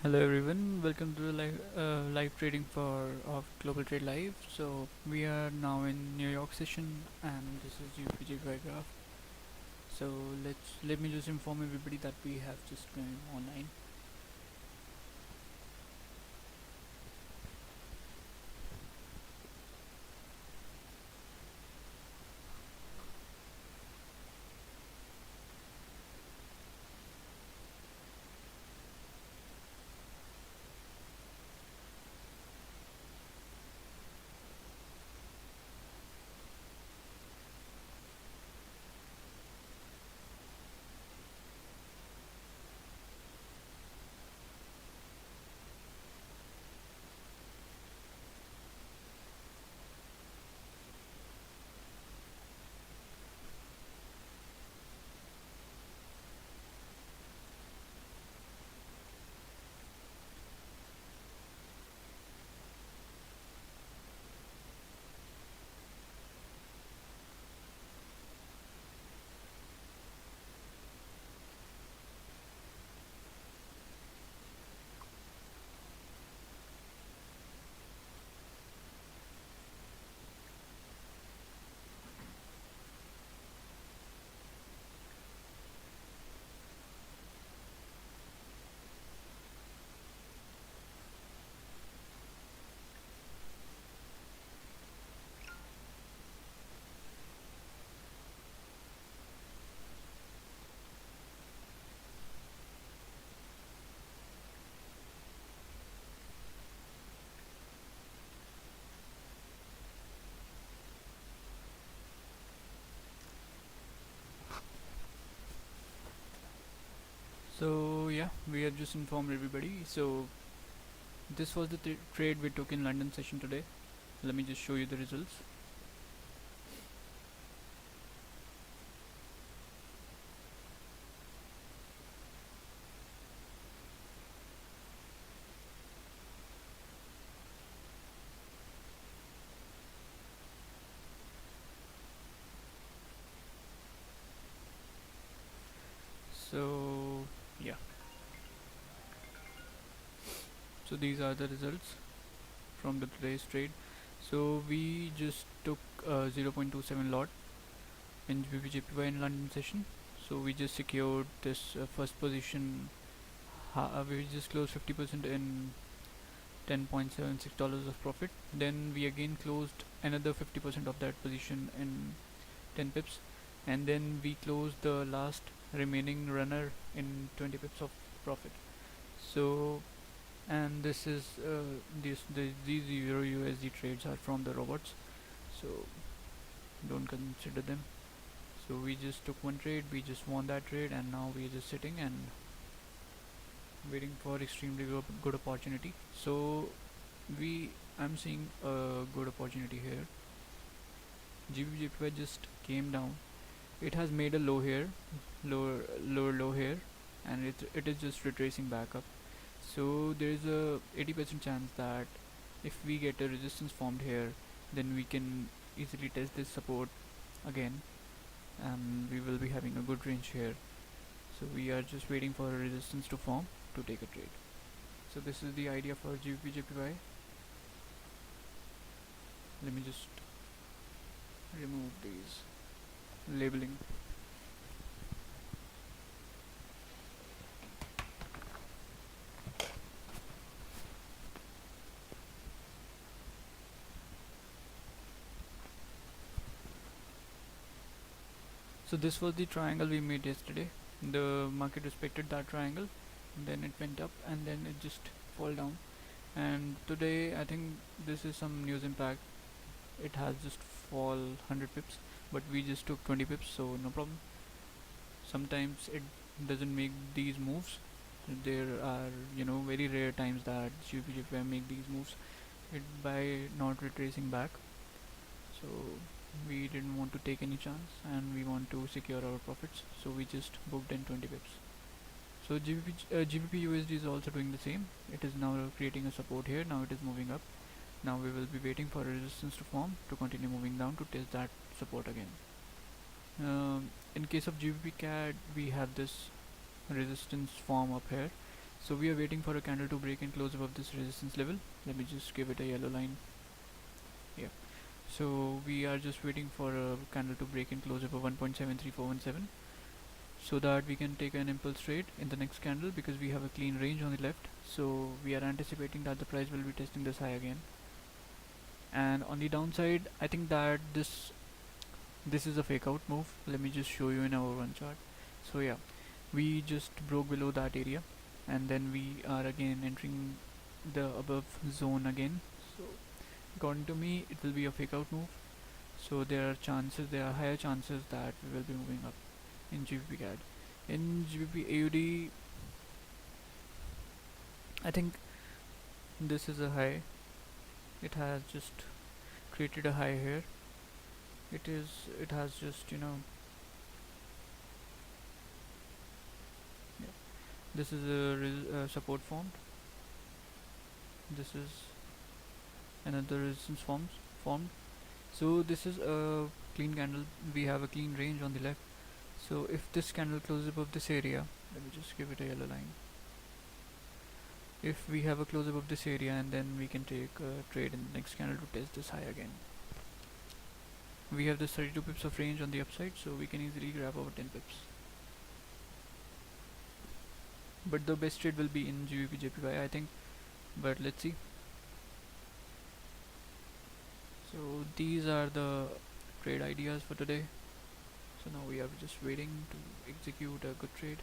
Hello everyone, welcome to the live trading for of Global Trade Live. So we are now in New York session, and this is UPG graph. So let me just inform everybody that we have just going online. So yeah, we have just informed everybody. So this was the trade we took in London session today. Let me just show you the results. So yeah, so these are the results from the today's trade. So we just took 0.27 lot in GBP in London session. So we just secured this first position. We just closed 50% in $10.76 of profit. Then we again closed another 50% of that position in 10 pips, and then we closed the last remaining runner in 20 pips of profit. So, and this is these Euro USD trades are from the robots, so don't consider them. So we just took one trade, we just won that trade, and now we're just sitting and waiting for extremely good opportunity. So we I'm seeing a good opportunity here. GBJPY just came down. It has made a low here, lower low here, and it is just retracing back up. So there is a 80% chance that if we get a resistance formed here, then we can easily test this support again, and we will be having a good range here. So we are just waiting for a resistance to form to take a trade. So this is the idea for GBP Let me just remove these labeling. So this was the triangle we made yesterday. The market respected that triangle, then it went up, and then it just fall down. And today I think this is some news impact. It has just fall 100 pips, but we just took 20 pips, so no problem. Sometimes it doesn't make these moves. There are very rare times that GBP make these moves it by not retracing back. So we didn't want to take any chance, and we want to secure our profits, so we just booked in 20 pips. So GBP USD is also doing the same. It is now creating a support here. Now it is moving up. Now we will be waiting for a resistance to form to continue moving down to test that support again. In case of GBP CAD, we have this resistance form up here. So we are waiting for a candle to break and close above this resistance level. Let me just give it a yellow line. Yeah. So we are just waiting for a candle to break and close above 1.73417, so that we can take an impulse trade in the next candle, because we have a clean range on the left. So we are anticipating that the price will be testing this high again. And on the downside, I think that this is a fake out move. Let me just show you in our one chart. So yeah, we just broke below that area, and then we are again entering the above zone again. So according to me, it will be a fake out move. So there are higher chances that we will be moving up in GBP CAD. In GBP AUD, I think this is a high. It has just created a high here. It has just, yeah, this is a support formed. This is another resistance formed. So this is a clean candle. We have a clean range on the left. So if this candle closes above this area, let me just give it a yellow line. If we have a close above this area, and then we can take a trade in the next candle to test this high again. We have this 32 pips of range on the upside, so we can easily grab our 10 pips. But the best trade will be in GBP JPY, I think. But let's see. So these are the trade ideas for today. So now we are just waiting to execute a good trade.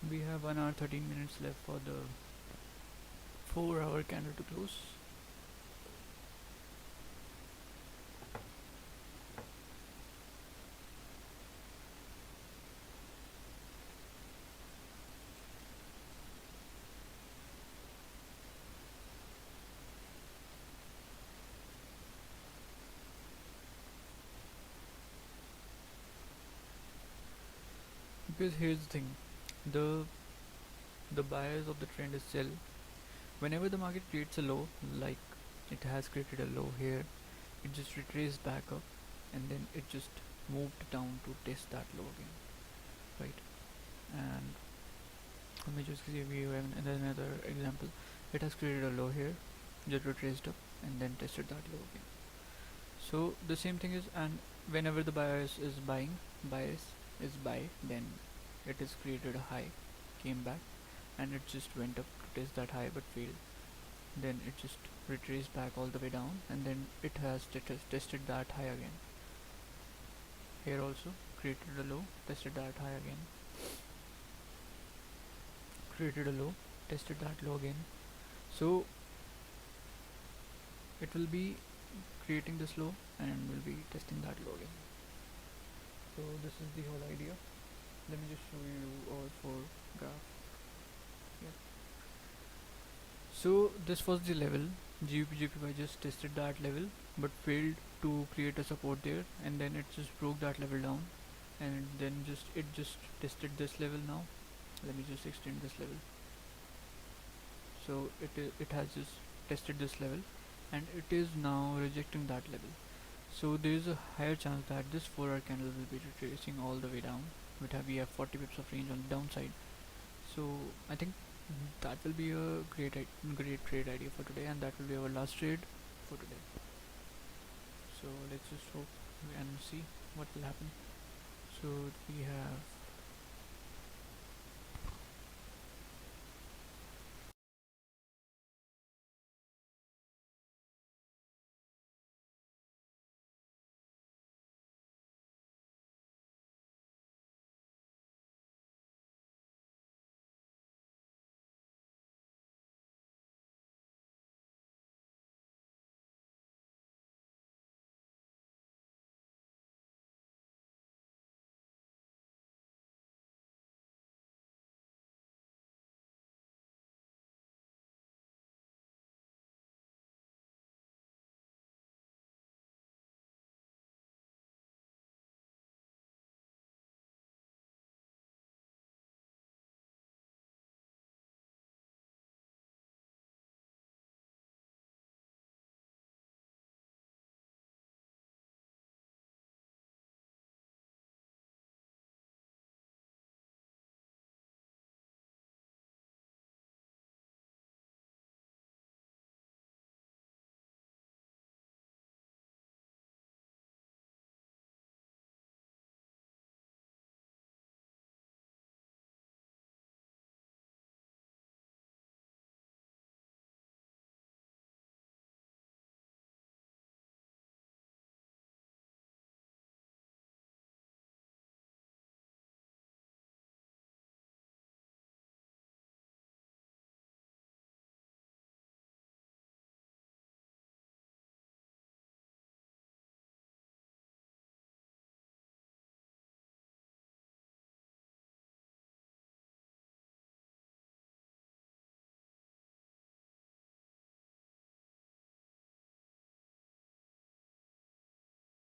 We have 1 hour 13 minutes left for the 4-hour candle to close. Because here's the thing, the the bias of the trend is sell. Whenever the market creates a low, like it has created a low here, it just retraced back up, and then it just moved down to test that low again, right? And let me just give you another example. It has created a low here, just retraced up, and then tested that low again. So the same thing is, and whenever the bias is buy, then it has created a high, came back, and it just went up to test that high but failed. Then it just retraced back all the way down, and then it has tested that high again. Here also created a low, tested that high again, created a low, tested that low again. So it will be creating this low and will be testing that low again. So this is the whole idea. Let me just show you all 4 graph. Yeah. So this was the level. GBP just tested that level but failed to create a support there, and then it just broke that level down, and then just tested this level. Now let me just extend this level. So it has just tested this level, and it is now rejecting that level. So there is a higher chance that this 4-hour candle will be retracing all the way down. We have 40 pips of range on the downside. So I think that will be a great trade idea for today, and that will be our last trade for today. So let's just hope and see what will happen. So we have